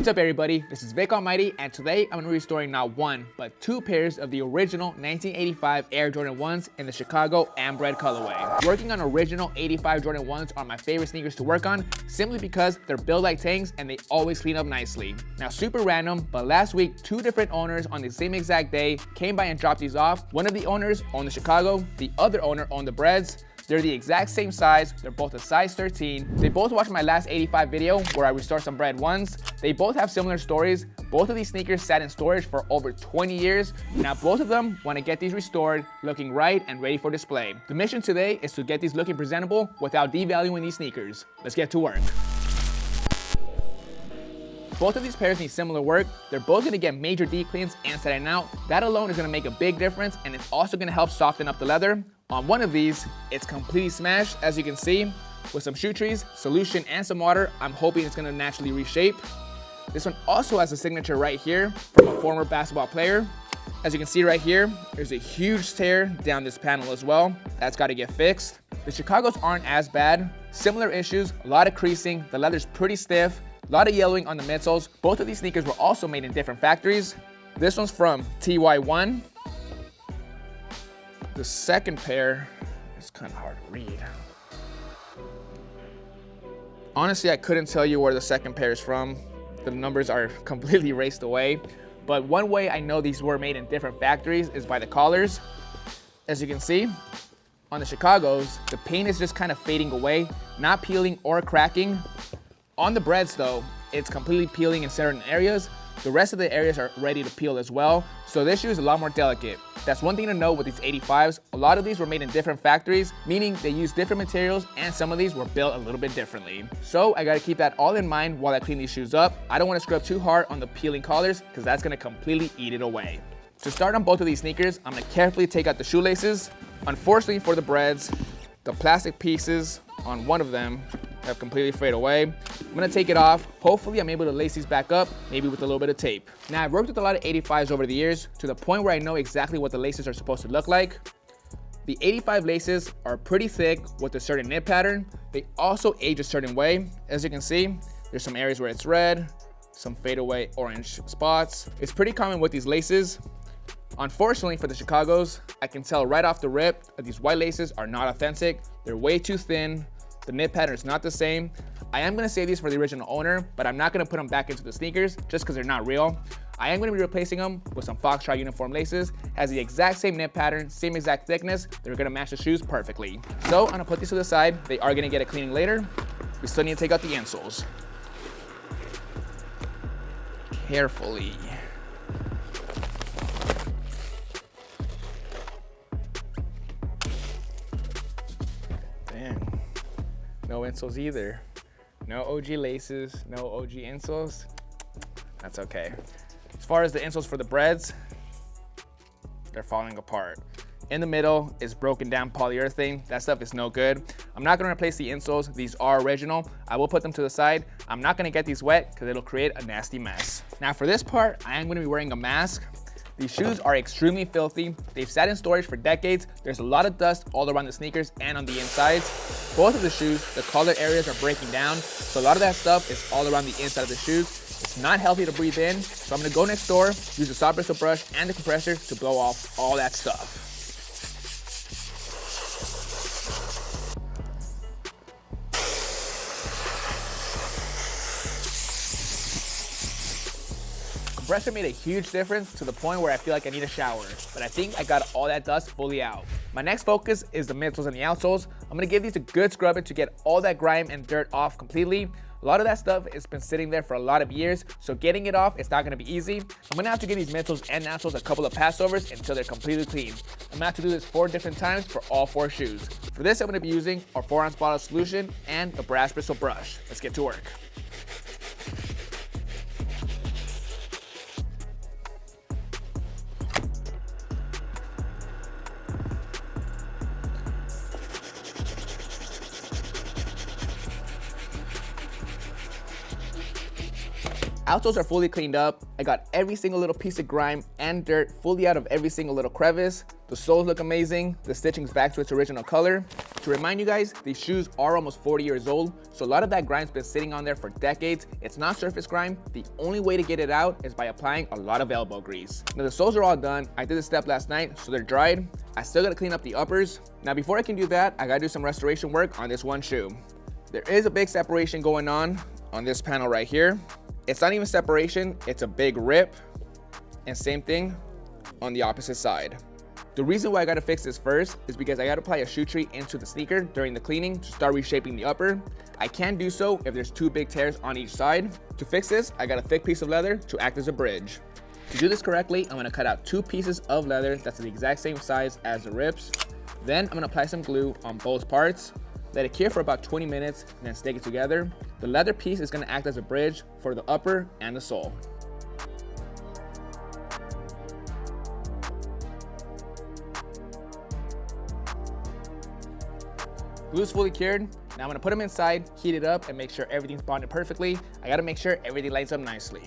What's up everybody, this is Vick Almighty, and today I'm going to be restoring not one, but two pairs of the original 1985 Air Jordan 1s in the Chicago and Bred colorway. Working on original 85 Jordan 1s are my favorite sneakers to work on, simply because they're built like tanks and they always clean up nicely. Now super random, but last week two different owners on the same exact day came by and dropped these off. One of the owners owned the Chicago, the other owner owned the Breds. They're the exact same size, they're both a size 13. They both watched my last 85 video where I restored some Bred 1s. They both have similar stories. Both of these sneakers sat in storage for over 20 years. Now both of them want to get these restored, looking right and ready for display. The mission today is to get these looking presentable without devaluing these sneakers. Let's get to work. Both of these pairs need similar work. They're both gonna get major deep cleans and setting out. That alone is gonna make a big difference, and it's also gonna help soften up the leather. On one of these, it's completely smashed, as you can see. With some shoe trees, solution, and some water, I'm hoping it's gonna naturally reshape. This one also has a signature right here from a former basketball player. As you can see right here, there's a huge tear down this panel as well. That's gotta get fixed. The Chicagos aren't as bad. Similar issues, a lot of creasing, the leather's pretty stiff, a lot of yellowing on the midsoles. Both of these sneakers were also made in different factories. This one's from TY1. The second pair is kind of hard to read. Honestly, I couldn't tell you where the second pair is from. The numbers are completely erased away. But one way I know these were made in different factories is by the collars. As you can see, on the Chicagos, the paint is just kind of fading away, not peeling or cracking. On the Breds though, it's completely peeling in certain areas. The rest of the areas are ready to peel as well. So this shoe is a lot more delicate. That's one thing to know with these 85s. A lot of these were made in different factories, meaning they use different materials, and some of these were built a little bit differently. So I gotta keep that all in mind while I clean these shoes up. I don't wanna scrub too hard on the peeling collars because that's gonna completely eat it away. To start on both of these sneakers, I'm gonna carefully take out the shoelaces. Unfortunately for the Breds, the plastic pieces on one of them have completely faded away. I'm gonna take it off. Hopefully I'm able to lace these back up, maybe with a little bit of tape. Now I've worked with a lot of 85s over the years to the point where I know exactly what the laces are supposed to look like. The 85 laces are pretty thick with a certain knit pattern. They also age a certain way. As you can see, there's some areas where it's red, some fade away orange spots. It's pretty common with these laces. Unfortunately for the Chicagos, I can tell right off the rip that these white laces are not authentic. They're way too thin. The knit pattern is not the same. I am gonna save these for the original owner, but I'm not gonna put them back into the sneakers just because they're not real. I am gonna be replacing them with some Foxtrot uniform laces. Has the exact same knit pattern, same exact thickness. They're gonna match the shoes perfectly. So I'm gonna put these to the side. They are gonna get a cleaning later. We still need to take out the insoles. Carefully. Dang. No insoles either. No OG laces, no OG insoles. That's okay. As far as the insoles for the Breds, they're falling apart. In the middle is broken down polyurethane. That stuff is no good. I'm not gonna replace the insoles. These are original. I will put them to the side. I'm not gonna get these wet because it'll create a nasty mess. Now for this part, I am gonna be wearing a mask. These shoes are extremely filthy. They've sat in storage for decades. There's a lot of dust all around the sneakers and on the insides. Both of the shoes, the collar areas are breaking down, so a lot of that stuff is all around the inside of the shoes. It's not healthy to breathe in, so I'm gonna go next door, use a soft bristle brush and the compressor to blow off all that stuff. Compressor made a huge difference to the point where I feel like I need a shower, but I think I got all that dust fully out. My next focus is the midsoles and the outsoles. I'm gonna give these a good scrubbing to get all that grime and dirt off completely. A lot of that stuff has been sitting there for a lot of years, so getting it off is not gonna be easy. I'm gonna have to give these midsoles and outsoles a couple of passovers until they're completely clean. I'm gonna have to do this 4 different times for all 4 shoes. For this, I'm gonna be using our 4-ounce bottle of solution and a brass bristle brush. Let's get to work. Outsoles are fully cleaned up. I got every single little piece of grime and dirt fully out of every single little crevice. The soles look amazing. The stitching's back to its original color. To remind you guys, these shoes are almost 40 years old, so a lot of that grime's been sitting on there for decades. It's not surface grime. The only way to get it out is by applying a lot of elbow grease. Now the soles are all done. I did this step last night, so they're dried. I still gotta clean up the uppers. Now before I can do that, I gotta do some restoration work on this one shoe. There is a big separation going on this panel right here. It's not even separation, it's a big rip. And same thing on the opposite side. The reason why I gotta fix this first is because I gotta apply a shoe tree into the sneaker during the cleaning to start reshaping the upper. I can do so if there's 2 big tears on each side. To fix this, I got a thick piece of leather to act as a bridge. To do this correctly, I'm gonna cut out 2 pieces of leather that's the exact same size as the rips. Then I'm gonna apply some glue on both parts. Let it cure for about 20 minutes and then stick it together. The leather piece is gonna act as a bridge for the upper and the sole. Glue's fully cured. Now I'm gonna put them inside, heat it up, and make sure everything's bonded perfectly. I gotta make sure everything lines up nicely.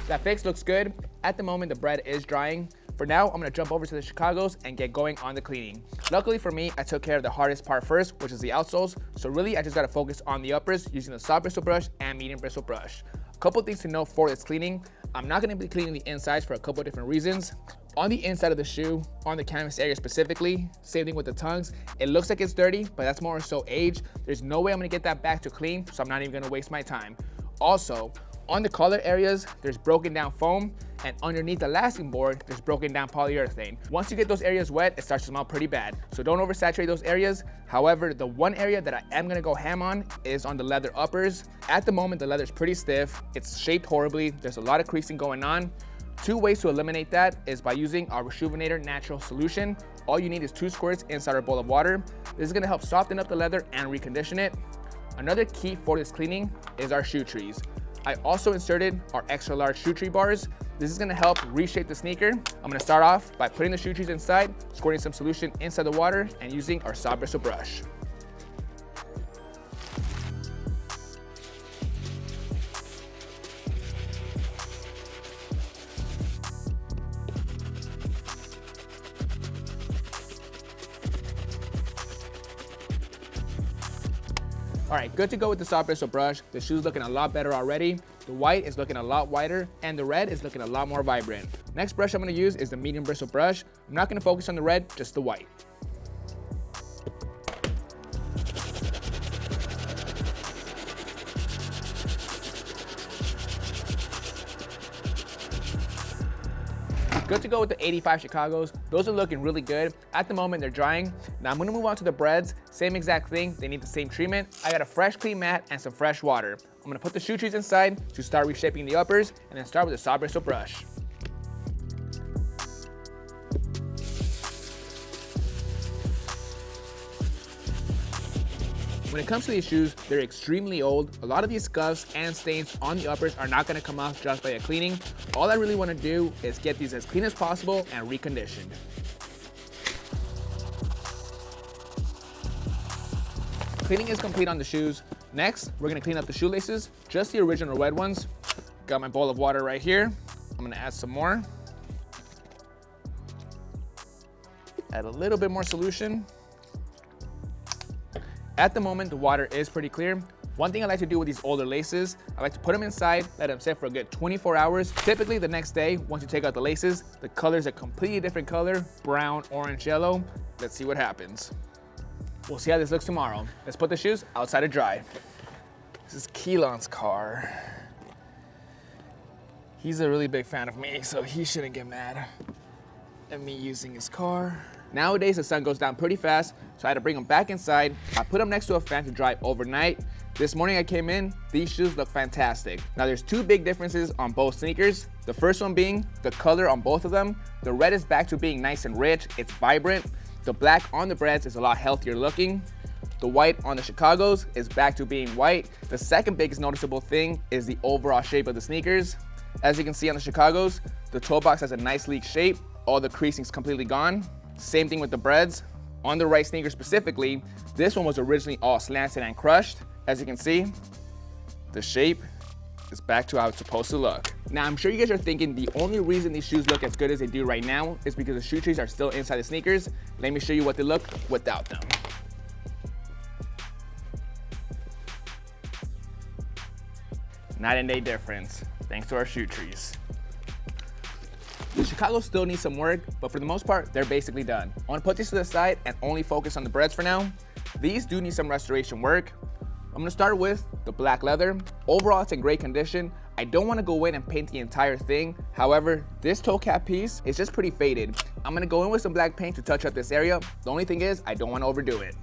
That fix looks good. At the moment, the Bred is drying. For now, I'm gonna jump over to the Chicago's and get going on the cleaning. Luckily for me, I took care of the hardest part first, which is the outsoles. So really, I just gotta focus on the uppers using the soft bristle brush and medium bristle brush. A couple things to know for this cleaning. I'm not gonna be cleaning the insides for a couple different reasons. On the inside of the shoe, on the canvas area specifically, same thing with the tongues. It looks like it's dirty, but that's more so age. There's no way I'm gonna get that back to clean, so I'm not even gonna waste my time. Also, on the collar areas, there's broken down foam, and underneath the lasting board, there's broken down polyurethane. Once you get those areas wet, it starts to smell pretty bad. So don't oversaturate those areas. However, the one area that I am gonna go ham on is on the leather uppers. At the moment, the leather's pretty stiff. It's shaped horribly. There's a lot of creasing going on. 2 ways to eliminate that is by using our Rejuvenator natural solution. All you need is 2 squirts inside a bowl of water. This is gonna help soften up the leather and recondition it. Another key for this cleaning is our shoe trees. I also inserted our extra large shoe tree bars. This is gonna help reshape the sneaker. I'm gonna start off by putting the shoe trees inside, squirting some solution inside the water, and using our soft bristle brush. All right, good to go with the soft bristle brush. The shoe's looking a lot better already. The white is looking a lot whiter, and the red is looking a lot more vibrant. Next brush I'm gonna use is the medium bristle brush. I'm not gonna focus on the red, just the white. Good to go with the 85 Chicago's. Those are looking really good. At the moment, they're drying. Now I'm gonna move on to the Breds. Same exact thing, they need the same treatment. I got a fresh clean mat and some fresh water. I'm gonna put the shoe trees inside to start reshaping the uppers, and then start with the soft bristle brush. When it comes to these shoes, they're extremely old. A lot of these scuffs and stains on the uppers are not gonna come off just by a cleaning. All I really wanna do is get these as clean as possible and reconditioned. Cleaning is complete on the shoes. Next, we're gonna clean up the shoelaces, just the original red ones. Got my bowl of water right here. I'm gonna add some more. Add a little bit more solution. At the moment, the water is pretty clear. One thing I like to do with these older laces, I like to put them inside, let them sit for a good 24 hours. Typically the next day, once you take out the laces, the color's a completely different color, brown, orange, yellow. Let's see what happens. We'll see how this looks tomorrow. Let's put the shoes outside to dry. This is Keelan's car. He's a really big fan of me, so he shouldn't get mad at me using his car. Nowadays, the sun goes down pretty fast, so I had to bring them back inside. I put them next to a fan to dry overnight. This morning I came in, these shoes look fantastic. Now there's 2 big differences on both sneakers. The first one being the color on both of them. The red is back to being nice and rich, it's vibrant. The black on the Breds is a lot healthier looking. The white on the Chicago's is back to being white. The second biggest noticeable thing is the overall shape of the sneakers. As you can see on the Chicago's, the toe box has a nice sleek shape. All the creasing's completely gone. Same thing with the Breds. On the right sneaker specifically, this one was originally all slanted and crushed. As you can see, the shape is back to how it's supposed to look. Now, I'm sure you guys are thinking the only reason these shoes look as good as they do right now is because the shoe trees are still inside the sneakers. Let me show you what they look without them. Night and day difference, thanks to our shoe trees. The Chicago still needs some work, but for the most part, they're basically done. I want to put these to the side and only focus on the Breds for now. These do need some restoration work. I'm gonna start with the black leather. Overall, it's in great condition. I don't want to go in and paint the entire thing. However, this toe cap piece is just pretty faded. I'm gonna go in with some black paint to touch up this area. The only thing is, I don't want to overdo it.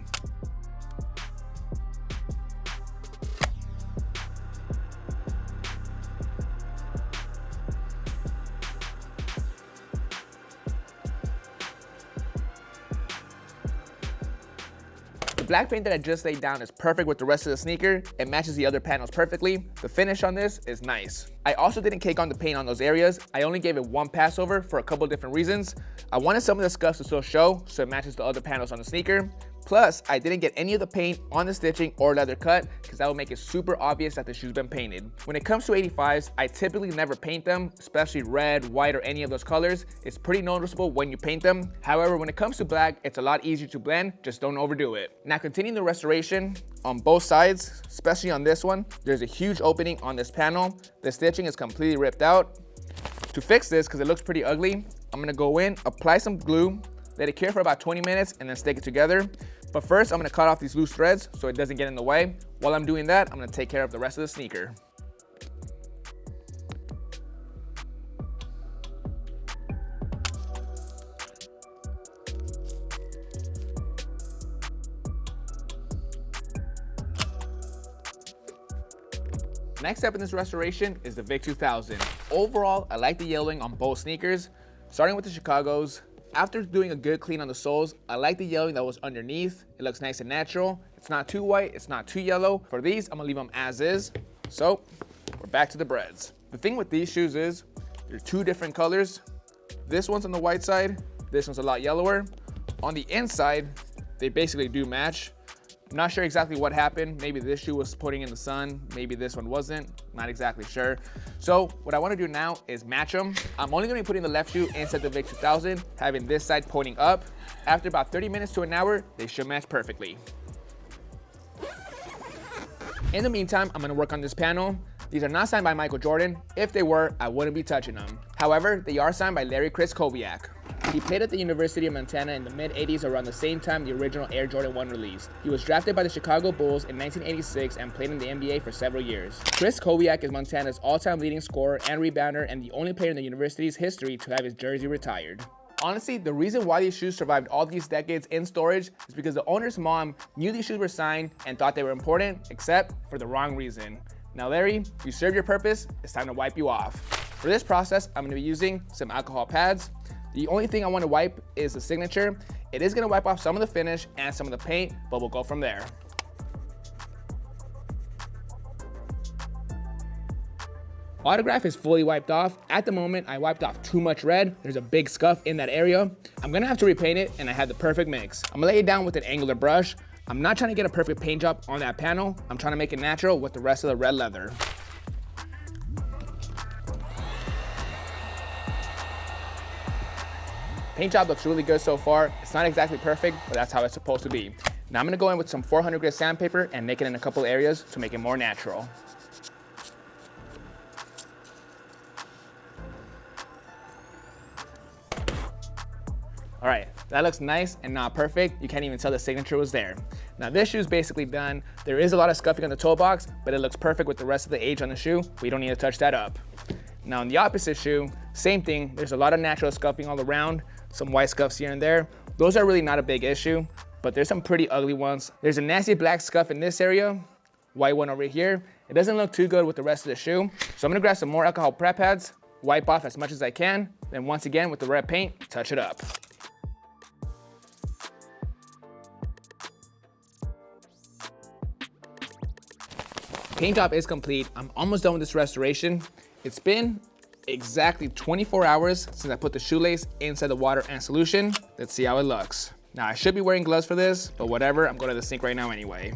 The black paint that I just laid down is perfect with the rest of the sneaker. It matches the other panels perfectly. The finish on this is nice. I also didn't cake on the paint on those areas. I only gave it one pass over for a couple different reasons. I wanted some of the scuffs to still show so it matches the other panels on the sneaker. Plus, I didn't get any of the paint on the stitching or leather cut because that would make it super obvious that the shoe's been painted. When it comes to 85s, I typically never paint them, especially red, white, or any of those colors. It's pretty noticeable when you paint them. However, when it comes to black, it's a lot easier to blend, just don't overdo it. Now, continuing the restoration on both sides, especially on this one, there's a huge opening on this panel. The stitching is completely ripped out. To fix this, because it looks pretty ugly, I'm gonna go in, apply some glue, let it cure for about 20 minutes, and then stick it together. But first, I'm gonna cut off these loose threads so it doesn't get in the way. While I'm doing that, I'm gonna take care of the rest of the sneaker. Next step in this restoration is the Vick 2000. Overall, I like the yellowing on both sneakers. Starting with the Chicagos, after doing a good clean on the soles, I like the yellowing that was underneath. It looks nice and natural. It's not too white, it's not too yellow. For these, I'm gonna leave them as is. So, we're back to the Breds. The thing with these shoes is, they're two different colors. This one's on the white side, this one's a lot yellower. On the inside, they basically do match. I'm not sure exactly what happened. Maybe this shoe was putting in the sun. Maybe this one wasn't. Not exactly sure. So what I want to do now is match them. I'm only going to be putting the left shoe inside the Vick 2000, having this side pointing up. After about 30 minutes to an hour, they should match perfectly. In the meantime, I'm going to work on this panel. These are not signed by Michael Jordan. If they were, I wouldn't be touching them. However, they are signed by Larry Chris Kobiak. He played at the University of Montana in the mid-80s around the same time the original Air Jordan 1 released. He was drafted by the Chicago Bulls in 1986 and played in the NBA for several years. Chris Kobiak is Montana's all-time leading scorer and rebounder and the only player in the university's history to have his jersey retired. Honestly, the reason why these shoes survived all these decades in storage is because the owner's mom knew these shoes were signed and thought they were important, except for the wrong reason. Now Larry, you served your purpose, it's time to wipe you off. For this process, I'm going to be using some alcohol pads. The only thing I want to wipe is the signature. It is going to wipe off some of the finish and some of the paint, but we'll go from there. Autograph is fully wiped off. At the moment, I wiped off too much red. There's a big scuff in that area. I'm going to have to repaint it, and I have the perfect mix. I'm going to lay it down with an angular brush. I'm not trying to get a perfect paint job on that panel. I'm trying to make it natural with the rest of the red leather. Paint job looks really good so far. It's not exactly perfect, but that's how it's supposed to be. Now I'm gonna go in with some 400 grit sandpaper and make it in a couple areas to make it more natural. All right, that looks nice and not perfect. You can't even tell the signature was there. Now this shoe's basically done. There is a lot of scuffing on the toe box, but it looks perfect with the rest of the age on the shoe. We don't need to touch that up. Now on the opposite shoe, same thing. There's a lot of natural scuffing all around, some white scuffs here and there. Those are really not a big issue, but there's some pretty ugly ones. There's a nasty black scuff in this area, white one over here. It doesn't look too good with the rest of the shoe. So I'm gonna grab some more alcohol prep pads, wipe off as much as I can, then once again with the red paint, touch it up. Paint job is complete. I'm almost done with this restoration. It's been exactly 24 hours since I put the shoelace inside the water and solution. Let's see how it looks. Now, I should be wearing gloves for this, but whatever, I'm going to the sink right now anyway.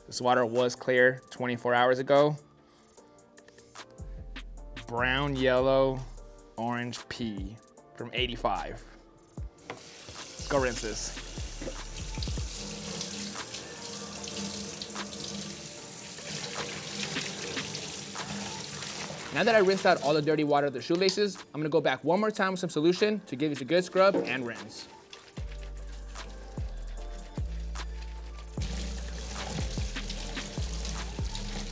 This water was clear 24 hours ago. Brown, yellow, orange pea from 85. Let's go rinse this. Now that I rinsed out all the dirty water of the shoelaces, I'm gonna go back one more time with some solution to give these a good scrub and rinse.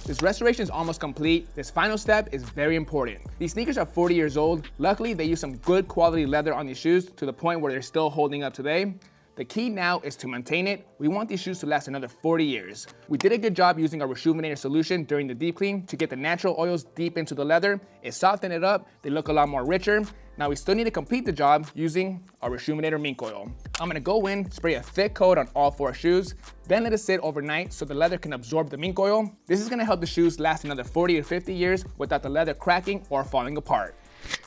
This restoration is almost complete. This final step is very important. These sneakers are 40 years old. Luckily, they use some good quality leather on these shoes to the point where they're still holding up today. The key now is to maintain it. We want these shoes to last another 40 years. We did a good job using our Rejuvenator solution during the deep clean to get the natural oils deep into the leather. It softened it up. They look a lot more richer. Now we still need to complete the job using our Rejuvenator mink oil. I'm gonna go in, spray a thick coat on all 4 shoes, then let it sit overnight so the leather can absorb the mink oil. This is gonna help the shoes last another 40 to 50 years without the leather cracking or falling apart.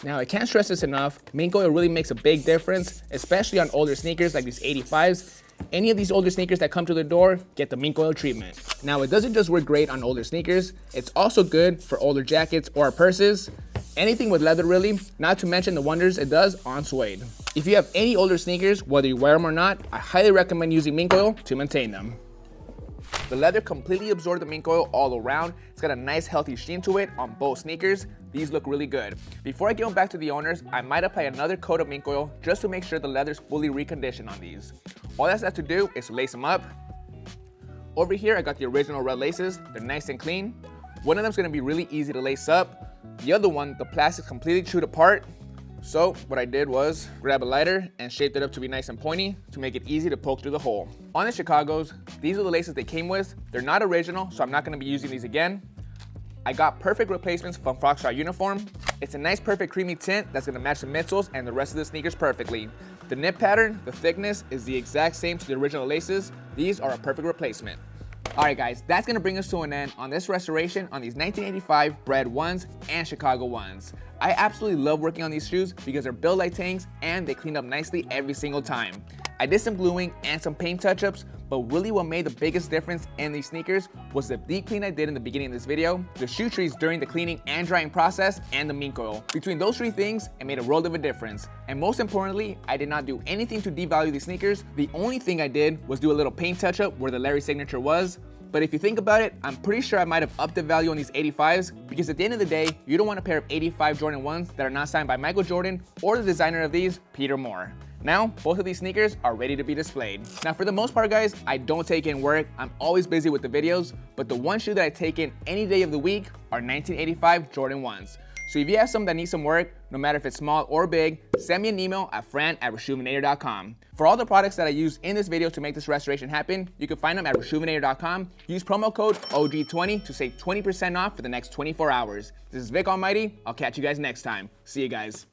Now, I can't stress this enough, mink oil really makes a big difference, especially on older sneakers like these 85s. Any of these older sneakers that come to the door, get the mink oil treatment. Now, it doesn't just work great on older sneakers, it's also good for older jackets or purses. Anything with leather really, not to mention the wonders it does on suede. If you have any older sneakers, whether you wear them or not, I highly recommend using mink oil to maintain them. The leather completely absorbed the mink oil all around. It's got a nice healthy sheen to it on both sneakers. These look really good. Before I give them back to the owners, I might apply another coat of mink oil just to make sure the leather's fully reconditioned on these. All that's left to do is to lace them up. Over here, I got the original red laces. They're nice and clean. One of them's gonna be really easy to lace up. The other one, the plastic's completely chewed apart. So what I did was grab a lighter and shaped it up to be nice and pointy to make it easy to poke through the hole. On the Chicago's, these are the laces they came with. They're not original, so I'm not gonna be using these again. I got perfect replacements from Foxtrot Uniform. It's a nice perfect creamy tint that's gonna match the midsoles and the rest of the sneakers perfectly. The nip pattern, the thickness is the exact same to the original laces. These are a perfect replacement. Alright guys, that's gonna bring us to an end on this restoration on these 1985 Bred 1s and Chicago 1s. I absolutely love working on these shoes because they're built like tanks and they clean up nicely every single time. I did some gluing and some paint touch-ups, but really what made the biggest difference in these sneakers was the deep clean I did in the beginning of this video, the shoe trees during the cleaning and drying process, and the mink oil. Between those 3 things, it made a world of a difference. And most importantly, I did not do anything to devalue these sneakers. The only thing I did was do a little paint touch-up where the Larry signature was. But if you think about it, I'm pretty sure I might have upped the value on these 85s because at the end of the day, you don't want a pair of 85 Jordan 1s that are not signed by Michael Jordan or the designer of these, Peter Moore. Now, both of these sneakers are ready to be displayed. Now, for the most part, guys, I don't take in work. I'm always busy with the videos, but the one shoe that I take in any day of the week are 1985 Jordan 1s. So if you have some that need some work, no matter if it's small or big, send me an email at fran@rejuvenator.com. For all the products that I used in this video to make this restoration happen, you can find them at rejuvenator.com. Use promo code OG20 to save 20% off for the next 24 hours. This is Vick Almighty. I'll catch you guys next time. See you guys.